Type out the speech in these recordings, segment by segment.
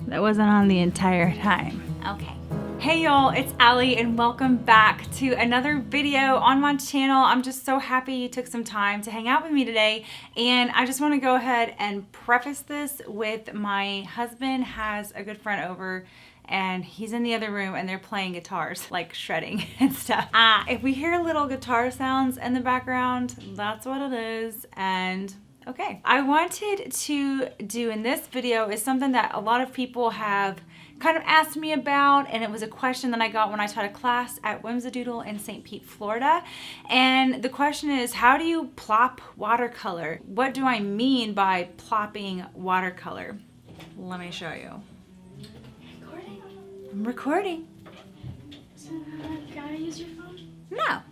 That wasn't on the entire time. Okay. Hey y'all, it's Allie and welcome back to another video on my channel. I'm just so happy you took some time to hang out with me today, and I just want to go ahead and preface this with my husband has a good friend over and he's in the other room and they're playing guitars, like shredding and stuff. If we hear little guitar sounds in the background, that's what it is. And okay, I wanted to do in this video is something that a lot of people have kind of asked me about, and it was a question that I got when I taught a class at Whimsadoodle in St. Pete, Florida. And the question is, how do you plop watercolor? What do I mean by plopping watercolor? Let me show you. Recording? I'm recording. So, can I use your phone? No.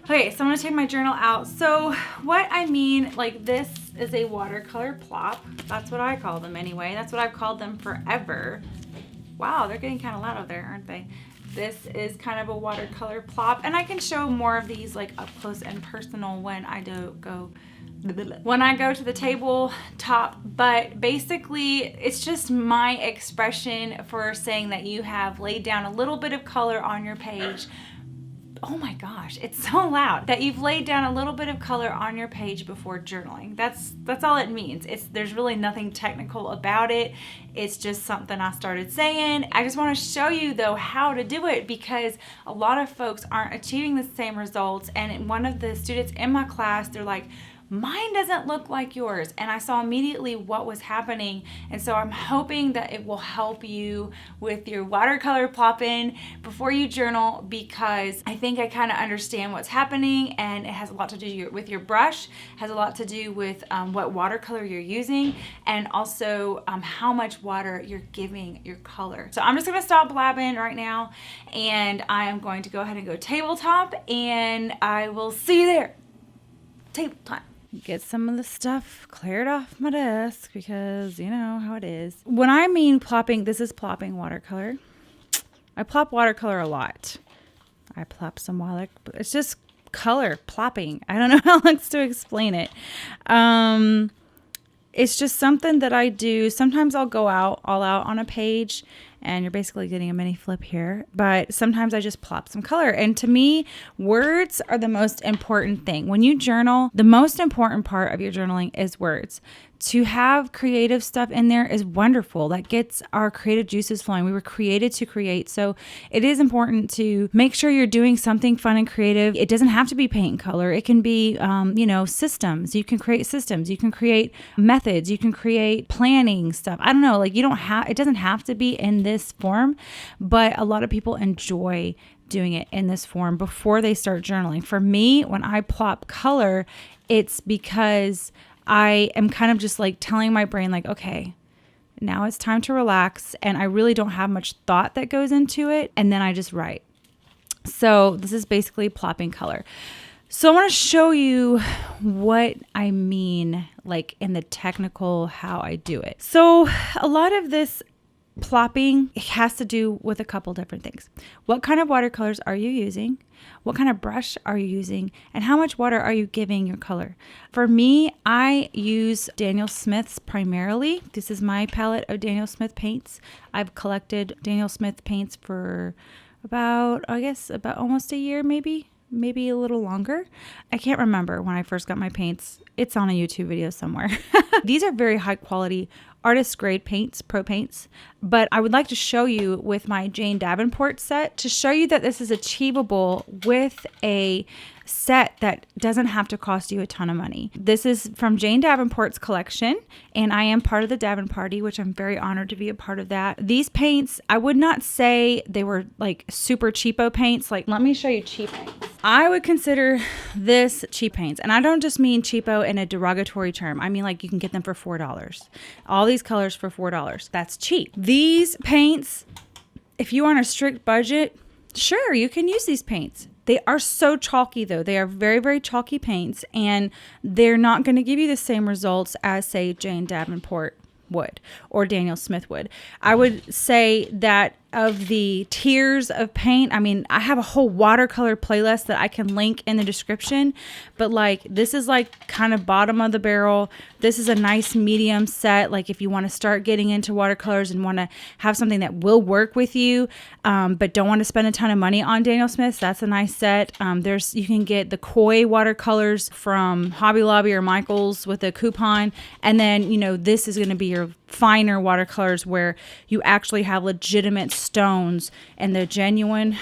Okay, so I'm gonna take my journal out. So what I mean, like, this is a watercolor plop. That's what I call them anyway. That's what I've called them forever. Wow, they're getting kind of loud out there, aren't they? This is kind of a watercolor plop, and I can show more of these like up close and personal when I go to the tabletop. But basically, it's just my expression for saying that you have laid down a little bit of color on your page. Oh my gosh, it's so loud. That you've laid down a little bit of color on your page before journaling. That's all it means. There's really nothing technical about it. It's just something I started saying. I just want to show you though how to do it, because a lot of folks aren't achieving the same results. And one of the students in my class, they're like, mine doesn't look like yours. And I saw immediately what was happening. And so I'm hoping that it will help you with your watercolor plop-in before you journal, because I think I kind of understand what's happening, and it has a lot to do with your brush, has a lot to do with what watercolor you're using, and also how much water you're giving your color. So I'm just gonna stop blabbing right now, and I am going to go ahead and go tabletop, and I will see you there. Tabletop. Get some of the stuff cleared off my desk, because you know how it is. When I mean plopping, this is plopping watercolor. I plop watercolor a lot. I plop some water, it's just color plopping. I don't know how else to explain it. It's just something that I do. Sometimes I'll go all out on a page, and you're basically getting a mini flip here. But sometimes I just plop some color. And to me, words are the most important thing. When you journal, the most important part of your journaling is words. To have creative stuff in there is wonderful. That gets our creative juices flowing. We were created to create. So it is important to make sure you're doing something fun and creative. It doesn't have to be paint and color. It can be, systems. You can create systems. You can create methods. You can create planning stuff. I don't know, like it doesn't have to be in this form, but a lot of people enjoy doing it in this form before they start journaling. For me, when I plop color, it's because I am kind of just like telling my brain, like, okay, now it's time to relax. And I really don't have much thought that goes into it. And then I just write. So this is basically plopping color. So I want to show you what I mean, like in the technical, how I do it. So a lot of this plopping, it has to do with a couple different things. What kind of watercolors are you using? What kind of brush are you using? And how much water are you giving your color? For me, I use Daniel Smith's primarily. This is my palette of Daniel Smith paints. I've collected Daniel Smith paints for about almost a year, maybe a little longer. I can't remember when I first got my paints. It's on a YouTube video somewhere. These are very high quality artist grade paints, pro paints, but I would like to show you with my Jane Davenport set to show you that this is achievable with a set that doesn't have to cost you a ton of money. This is from Jane Davenport's collection, and I am part of the Davin Party, which I'm very honored to be a part of that. These paints, I would not say they were like super cheapo paints. Like, let me show you cheap paints. I would consider this cheap paints, and I don't just mean cheapo in a derogatory term. I mean like you can get them for $4. All these colors for $4. That's cheap. These paints, if you are on a strict budget, sure, you can use these paints. They are so chalky though. They are very, very chalky paints, and they're not going to give you the same results as, say, Jane Davenport would or Daniel Smith would. I would say that of the tiers of paint. I mean, I have a whole watercolor playlist that I can link in the description, but like this is like kind of bottom of the barrel. This is a nice medium set. Like if you want to start getting into watercolors and want to have something that will work with you, but don't want to spend a ton of money on Daniel Smith's, that's a nice set. You can get the Koi watercolors from Hobby Lobby or Michael's with a coupon. And then, you know, this is going to be your finer watercolors where you actually have legitimate stones and the genuine.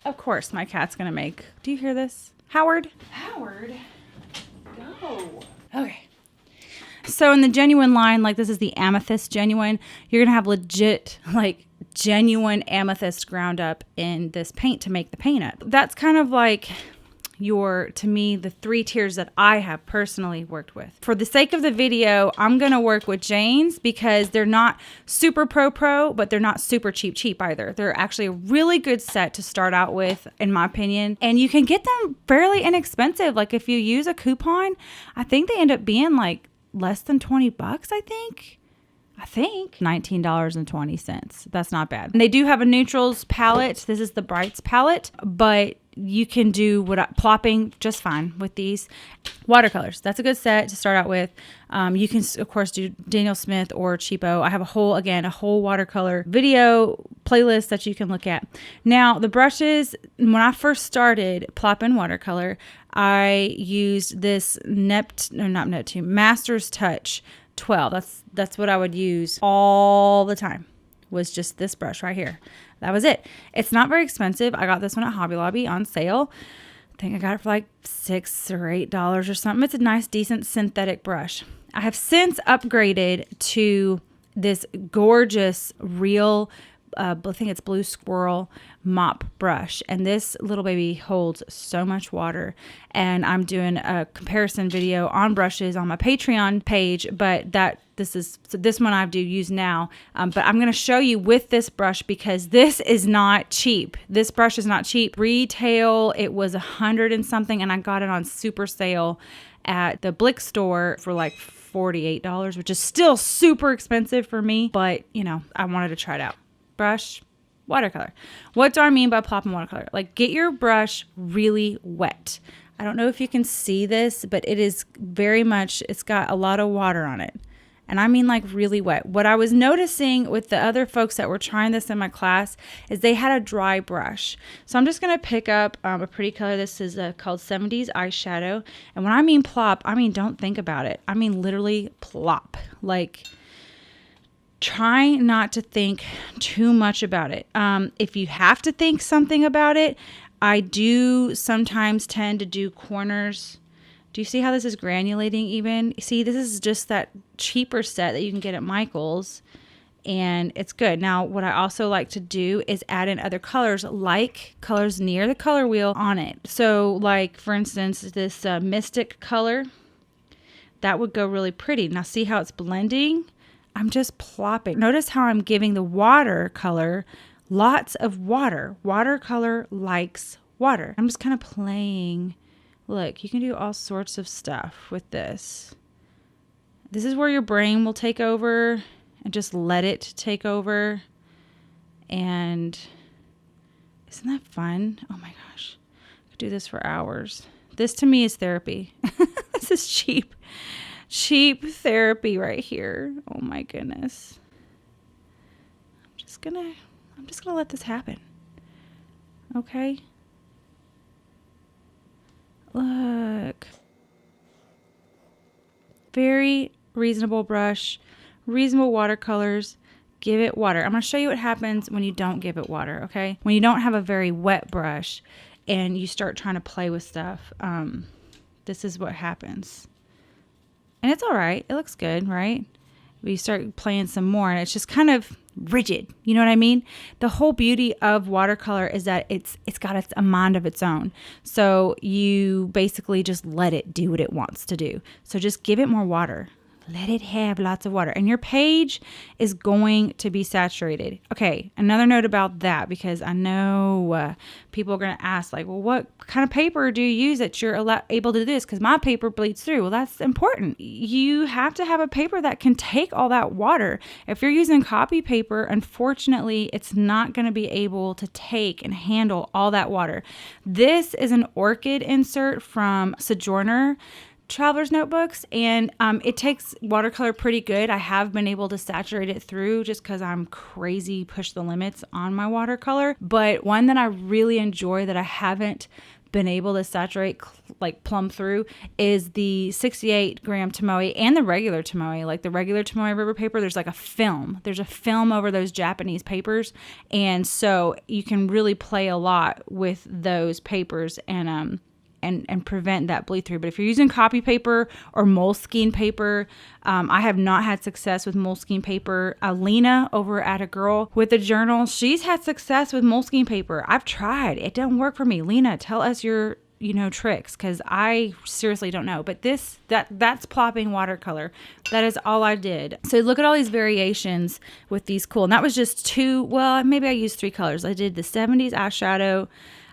Of course, my cat's going to make. Do you hear this? Howard? Howard? Go. Okay. So in the genuine line, like this is the amethyst genuine, you're going to have legit, like genuine amethyst ground up in this paint to make the paint up. That's kind of like to me, the 3 tiers that I have personally worked with. For the sake of the video, I'm going to work with Jane's because they're not super pro, but they're not super cheap either. They're actually a really good set to start out with, in my opinion. And you can get them fairly inexpensive. Like if you use a coupon, I think they end up being like less than 20 bucks, I think $19.20. That's not bad. And they do have a neutrals palette. This is the Brights palette, but you can do plopping just fine with these watercolors. That's a good set to start out with. You can of course do Daniel Smith or cheapo. I have a whole watercolor video playlist that you can look at. Now the brushes, when I first started plopping watercolor, I used this Master's Touch 12. That's what I would use all the time, was just this brush right here. That was it. It's not very expensive. I got this one at Hobby Lobby on sale. I think I got it for like $6 or $8 or something. It's a nice, decent synthetic brush. I have since upgraded to this gorgeous real, I think it's Blue Squirrel mop brush. And this little baby holds so much water. And I'm doing a comparison video on brushes on my Patreon page, but this one I do use now. But I'm going to show you with this brush because this is not cheap. This brush is not cheap. Retail, it was $100 and something, and I got it on super sale at the Blick store for like $48, which is still super expensive for me. But, you know, I wanted to try it out. Brush, watercolor. What do I mean by plopping watercolor? Like, get your brush really wet. I don't know if you can see this, but it is very much, it's got a lot of water on it. And I mean like really wet. What I was noticing with the other folks that were trying this in my class is they had a dry brush. So I'm just going to pick up a pretty color. This is called 70s eyeshadow. And when I mean plop, I mean don't think about it. I mean literally plop. Like, try not to think too much about it. If you have to think something about it, I do sometimes tend to do corners. Do you see how this is granulating even? See, this is just that cheaper set that you can get at Michael's, and it's good. Now, what I also like to do is add in other colors, like colors near the color wheel on it. So, like, for instance, this Mystic color, that would go really pretty. Now, see how it's blending? I'm just plopping. Notice how I'm giving the watercolor lots of water. Watercolor likes water. I'm just kind of playing. Look, you can do all sorts of stuff with this. This is where your brain will take over and just let it take over. And isn't that fun? Oh my gosh. I could do this for hours. This to me is therapy. This is cheap therapy right here. Oh my goodness. I'm just gonna let this happen. Okay. Look. Very reasonable brush, reasonable watercolors. Give it water. I'm going to show you what happens when you don't give it water, okay? When you don't have a very wet brush and you start trying to play with stuff, this is what happens. And it's all right. It looks good, right? But you start playing some more and it's just kind of rigid. You know what I mean? The whole beauty of watercolor is that it's got a mind of its own. So you basically just let it do what it wants to do. So just give it more water. Let it have lots of water. And your page is going to be saturated. Okay, another note about that, because I know people are going to ask, like, well, what kind of paper do you use that you're able to do this? Because my paper bleeds through. Well, that's important. You have to have a paper that can take all that water. If you're using copy paper, unfortunately, it's not going to be able to take and handle all that water. This is an orchid insert from Sojourner Traveler's Notebooks, and it takes watercolor pretty good. I have been able to saturate it through just because I'm crazy, push the limits on my watercolor. But one that I really enjoy that I haven't been able to saturate, like plumb through, is the 68 gram Tomoe and the regular Tomoe. Like the regular Tomoe River paper, there's like a film. There's a film over those Japanese papers, and so you can really play a lot with those papers and prevent that bleed through. But if you're using copy paper or Moleskine paper, I have not had success with Moleskine paper. Lena over at A Girl with a Journal, she's had success with Moleskine paper. I've tried. It doesn't work for me. Lena, tell us your tricks, because I seriously don't know. But that's plopping watercolor. That is all I did. So look at all these variations with these cool. And that was just two. Well, maybe I used 3 colors. I did the 70s eyeshadow,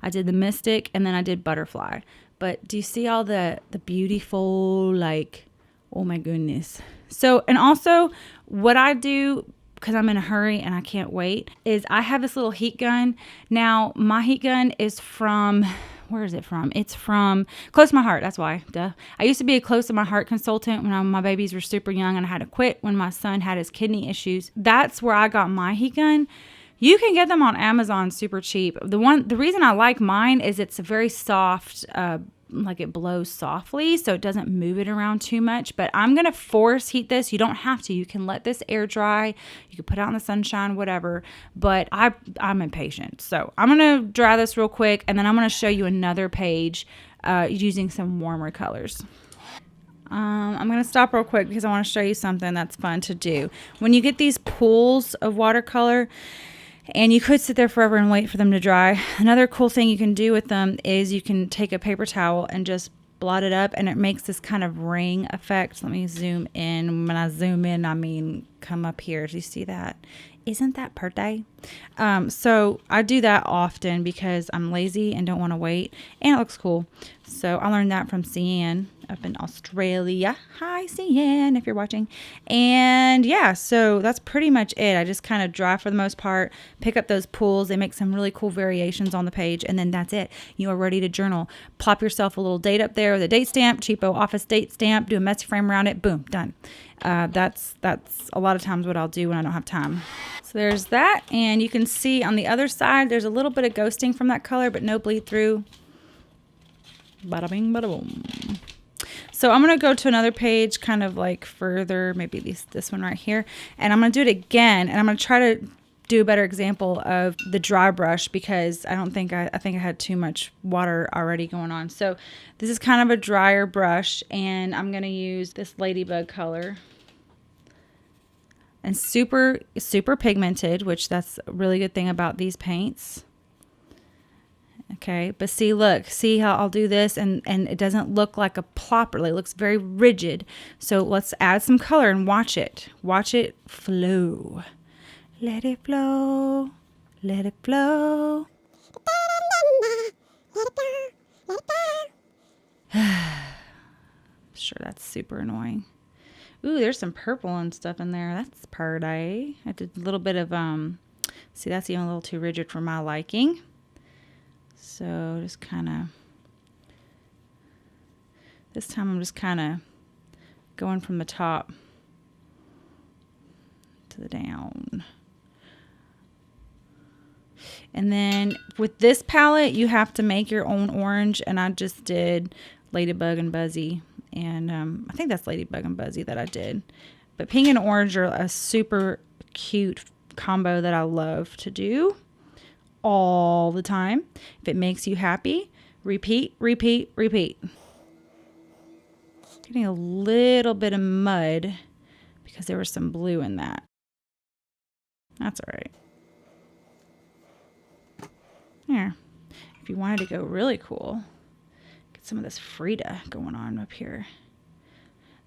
I did the Mystic, and then I did Butterfly. But do you see all the beautiful, like, oh my goodness. So, and also what I do, because I'm in a hurry and I can't wait, is I have this little heat gun. Now, my heat gun is from, where is it from? It's from Close to My Heart. That's why, duh. I used to be a Close to My Heart consultant when my babies were super young, and I had to quit when my son had his kidney issues. That's where I got my heat gun. You can get them on Amazon super cheap. The reason I like mine is it's a very soft, like it blows softly, so it doesn't move it around too much. But I'm going to force heat this. You don't have to. You can let this air dry. You can put it out in the sunshine, whatever. But I'm impatient. So I'm going to dry this real quick, and then I'm going to show you another page using some warmer colors. I'm going to stop real quick because I want to show you something that's fun to do. When you get these pools of watercolor, and you could sit there forever and wait for them to dry, another cool thing you can do with them is you can take a paper towel and just blot it up, and it makes this kind of ring effect. Let me zoom in. When I zoom in, I mean come up here. Do you see that? Isn't that pretty? So I do that often because I'm lazy and don't want to wait, and it looks cool. So I learned that from Cian up in Australia. Hi, Cian, if you're watching. And yeah, so that's pretty much it. I just kind of dry for the most part, pick up those pools. They make some really cool variations on the page, and then that's it. You are ready to journal. Plop yourself a little date up there with a date stamp, cheapo office date stamp, do a messy frame around it, boom, done. That's a lot of times what I'll do when I don't have time. So there's that, and you can see on the other side there's a little bit of ghosting from that color, but no bleed through. Bada bing, bada boom. So I'm going to go to another page, kind of like further, maybe this one right here, and I'm going to do it again, and I'm going to try to do a better example of the dry brush, because I think I had too much water already going on. So this is kind of a drier brush, and I'm going to use this ladybug color. And super, super pigmented, which that's a really good thing about these paints. Okay, but see, look, see how I'll do this, and it doesn't look like a plopper. It looks very rigid. So let's add some color and watch it. Watch it flow. Let it flow. Let it flow. Sure, that's super annoying. Ooh, there's some purple and stuff in there. That's pretty. I did a little bit of, see, that's even a little too rigid for my liking. So just kind of, this time I'm just kind of going from the top to the down. And then with this palette, you have to make your own orange. And I just did Ladybug and Buzzy. And I think that's Ladybug and Buzzy that I did. But pink and orange are a super cute combo that I love to do all the time. If it makes you happy, repeat, repeat, repeat. Getting a little bit of mud because there was some blue in that. That's all right. There. If you wanted to go really cool, get some of this Frida going on up here.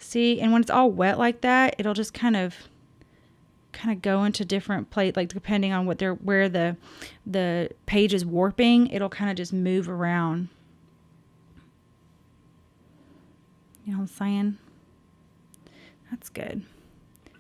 See, and when it's all wet like that, it'll just kind of go into different plate, like depending on where the page is warping, it'll kind of just move around. You know what I'm saying? That's good.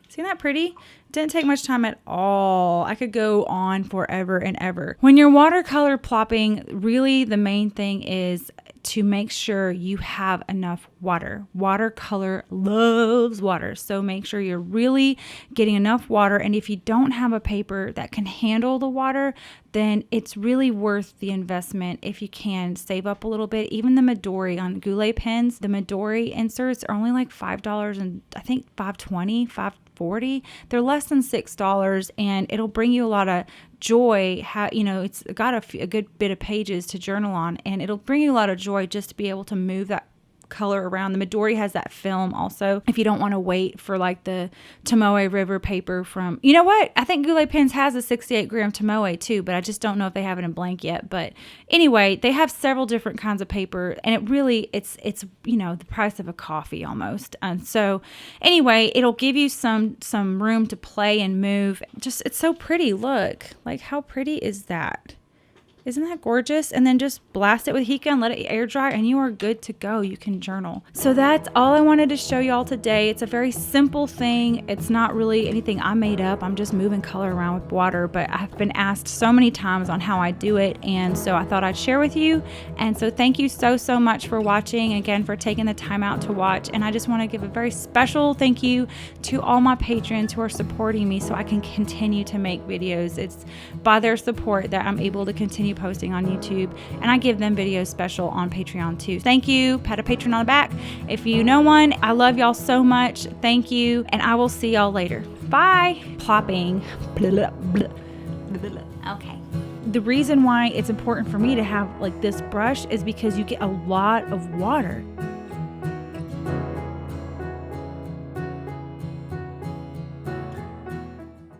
See that pretty? Didn't take much time at all. I could go on forever and ever. When you're watercolor plopping, really the main thing is to make sure you have enough water. Watercolor loves water, so make sure you're really getting enough water. And if you don't have a paper that can handle the water, then it's really worth the investment if you can save up a little bit. Even the Midori on Goulet pens, the Midori inserts are only like $5 and I think $5.20, $5.40. They're less than $6, and it'll bring you a lot of joy. It's got a good bit of pages to journal on, and it'll bring you a lot of joy just to be able to move that color around. The Midori has that film also, if you don't want to wait for like the Tomoe River paper from, you know what, I think Goulet Pens has a 68 gram Tomoe too, but I just don't know if they have it in blank yet. But anyway, they have several different kinds of paper, and it really, it's the price of a coffee almost. And so anyway, it'll give you some room to play and move. Just, it's so pretty. Look, like how pretty is that? Isn't that gorgeous? And then just blast it with Hika and let it air dry, and you are good to go. You can journal. So that's all I wanted to show y'all today. It's a very simple thing. It's not really anything I made up. I'm just moving color around with water, but I've been asked so many times on how I do it, and so I thought I'd share with you. And so thank you so much for watching, again, for taking the time out to watch. And I just want to give a very special thank you to all my patrons who are supporting me so I can continue to make videos. It's by their support that I'm able to continue posting on YouTube, and I give them videos special on Patreon too. Thank you. Pat a patron on the back if you know one. I love y'all so much. Thank you, and I will see y'all later. Bye. Plopping. Okay. The reason why it's important for me to have like this brush is because you get a lot of water.